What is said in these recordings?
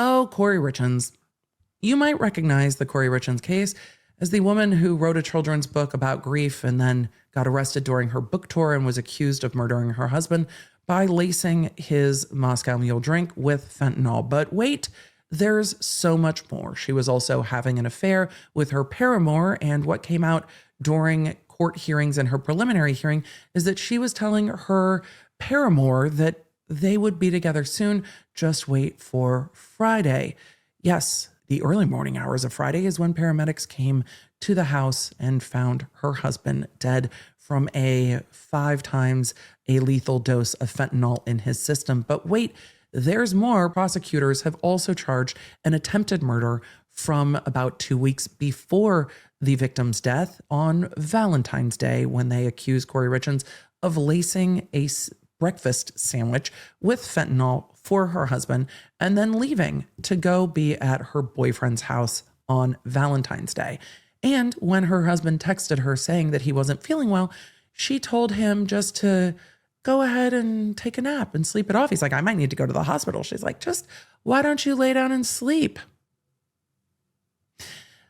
Oh, Kouri Richins. You might recognize the Kouri Richins case as the woman who wrote a children's book about grief and then got arrested during her book tour and was accused of murdering her husband by lacing his Moscow Mule drink with fentanyl. But wait, there's so much more. She was also having an affair with her paramour, and what came out during court hearings and her preliminary hearing is that she was telling her paramour that they would be together soon. Just wait for Friday. Yes, the early morning hours of Friday is when paramedics came to the house and found her husband dead from a 5 times a lethal dose of fentanyl in his system. But wait, there's more. Prosecutors have also charged an attempted murder from about 2 weeks before the victim's death on Valentine's Day, when they accused Kouri Richins of lacing a breakfast sandwich with fentanyl for her husband and then leaving to go be at her boyfriend's house on Valentine's Day. And when her husband texted her saying that he wasn't feeling well, she told him just to go ahead and take a nap and sleep it off. He's like, I might need to go to the hospital. She's like, just why don't you lay down and sleep?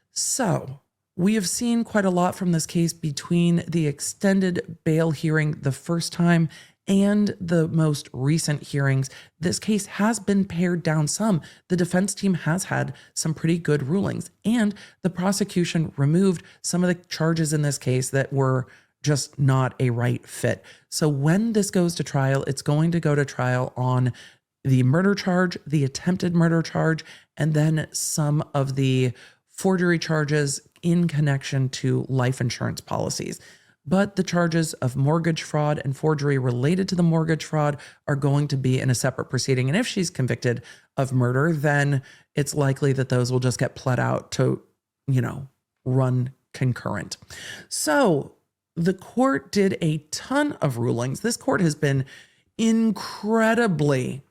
So we have seen quite a lot from this case between the extended bail hearing the first time and the most recent hearings. This case has been pared down some. The defense team has had some pretty good rulings, and the prosecution removed some of the charges in this case that were just not a right fit. So when this goes to trial, it's going to go to trial on the murder charge, the attempted murder charge, and then some of the forgery charges in connection to life insurance policies. But the charges of mortgage fraud and forgery related to the mortgage fraud are going to be in a separate proceeding. And if she's convicted of murder, then it's likely that those will just get pled out to, run concurrent. So the court did a ton of rulings. This court has been incredibly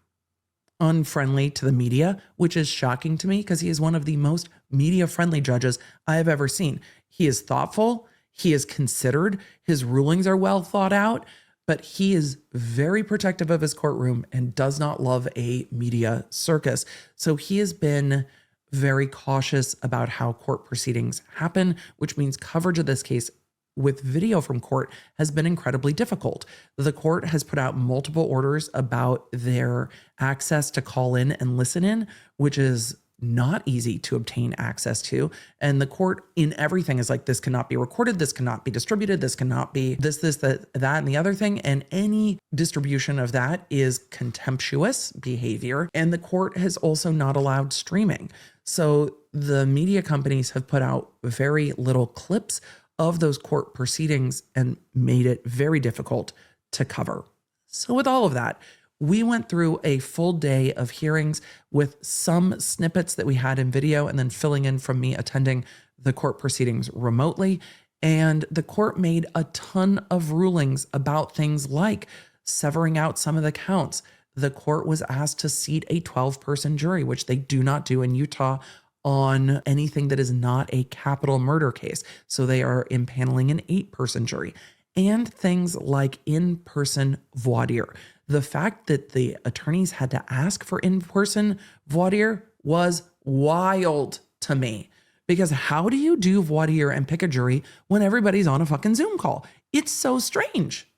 unfriendly to the media, which is shocking to me because he is one of the most media-friendly judges I have ever seen. He is thoughtful. He is considered. His rulings are well thought out, but he is very protective of his courtroom and does not love a media circus. So he has been very cautious about how court proceedings happen, which means coverage of this case with video from court has been incredibly difficult. The court has put out multiple orders about their access to call in and listen in, which is not easy to obtain access to. And the court in everything is like, this cannot be recorded, this cannot be distributed, this cannot be that, and the other thing. And any distribution of that is contemptuous behavior. And the court has also not allowed streaming. So the media companies have put out very little clips of those court proceedings and made it very difficult to cover. So with all of that, we went through a full day of hearings with some snippets that we had in video and then filling in from me attending the court proceedings remotely. And the court made a ton of rulings about things like severing out some of the counts. The court was asked to seat a 12-person jury, which they do not do in Utah on anything that is not a capital murder case. So they are impaneling an 8-person jury. And things like in-person voir dire. The fact that the attorneys had to ask for in-person voir dire was wild to me. Because how do you do voir dire and pick a jury when everybody's on a fucking Zoom call? It's so strange.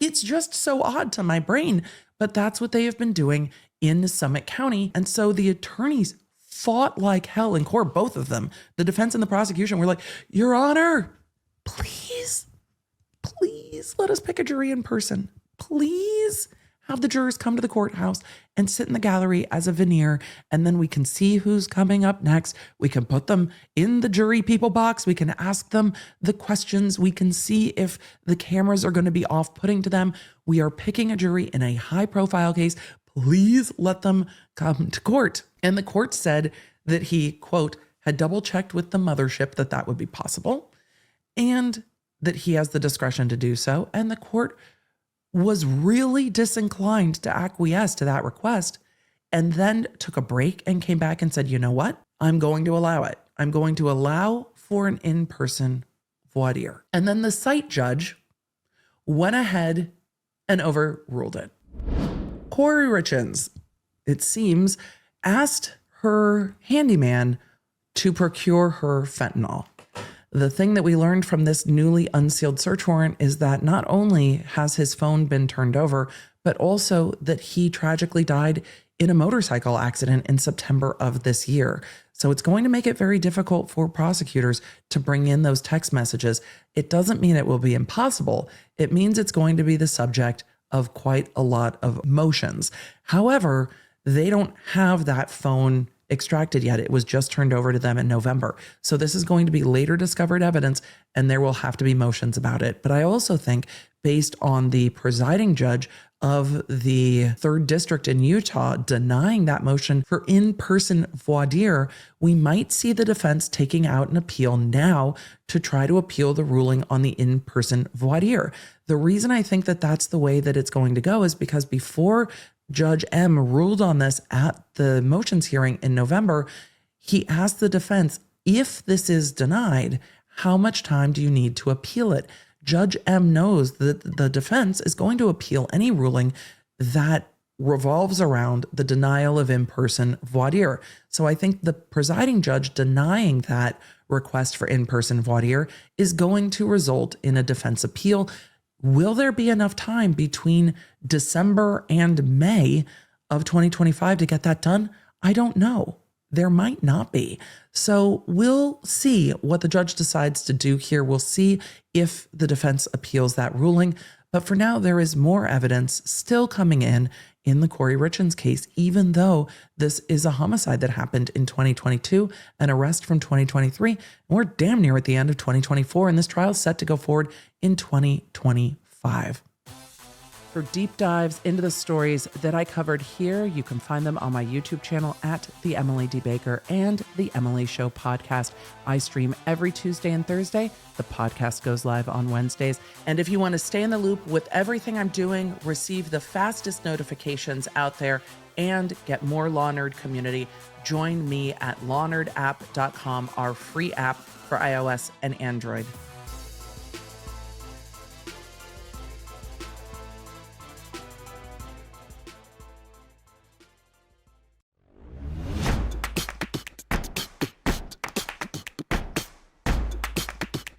It's just so odd to my brain, but that's what they have been doing in Summit County. And so the attorneys fought like hell in court, both of them. The defense and the prosecution were like, Your Honor, please let us pick a jury in person. Please have the jurors come to the courthouse and sit in the gallery as a veneer, and then we can see who's coming up next. We can put them in the jury people box. We can ask them the questions. We can see if the cameras are going to be off-putting to them. We are picking a jury in a high-profile case. Please let them come to court. And the court said that he, quote, had double-checked with the mothership that would be possible, and that he has the discretion to do so. And the court was really disinclined to acquiesce to that request, and then took a break and came back and said, you know what? I'm going to allow it. I'm going to allow for an in-person voir dire. And then the site judge went ahead and overruled it. Kouri Richins, it seems, asked her handyman to procure her fentanyl. The thing that we learned from this newly unsealed search warrant is that not only has his phone been turned over, but also that he tragically died in a motorcycle accident in September of this year. So it's going to make it very difficult for prosecutors to bring in those text messages. It doesn't mean it will be impossible. It means it's going to be the subject of quite a lot of motions. However, they don't have that phone extracted yet. It was just turned over to them in November. So this is going to be later discovered evidence, and there will have to be motions about it. But I also think, based on the presiding judge of the 3rd District in Utah denying that motion for in-person voir dire, we might see the defense taking out an appeal now to try to appeal the ruling on the in-person voir dire. The reason I think that that's the way that it's going to go is because before Judge M ruled on this at the motions hearing in November, he asked the defense, if this is denied, how much time do you need to appeal it? Judge M knows that the defense is going to appeal any ruling that revolves around the denial of in-person voir dire. So I think the presiding judge denying that request for in-person voir dire is going to result in a defense appeal. Will there be enough time between December and May of 2025 to get that done? I don't know. There might not be. So we'll see what the judge decides to do here. We'll see if the defense appeals that ruling. But for now, there is more evidence still coming in the Kouri Richins case, even though this is a homicide that happened in 2022, an arrest from 2023. And we're damn near at the end of 2024, and this trial is set to go forward in 2025. For deep dives into the stories that I covered here, you can find them on my YouTube channel at The Emily D. Baker and The Emily Show podcast. I stream every Tuesday and Thursday. The podcast goes live on Wednesdays. And if you want to stay in the loop with everything I'm doing, receive the fastest notifications out there, and get more Law Nerd community, join me at lawnerdapp.com, our free app for iOS and Android.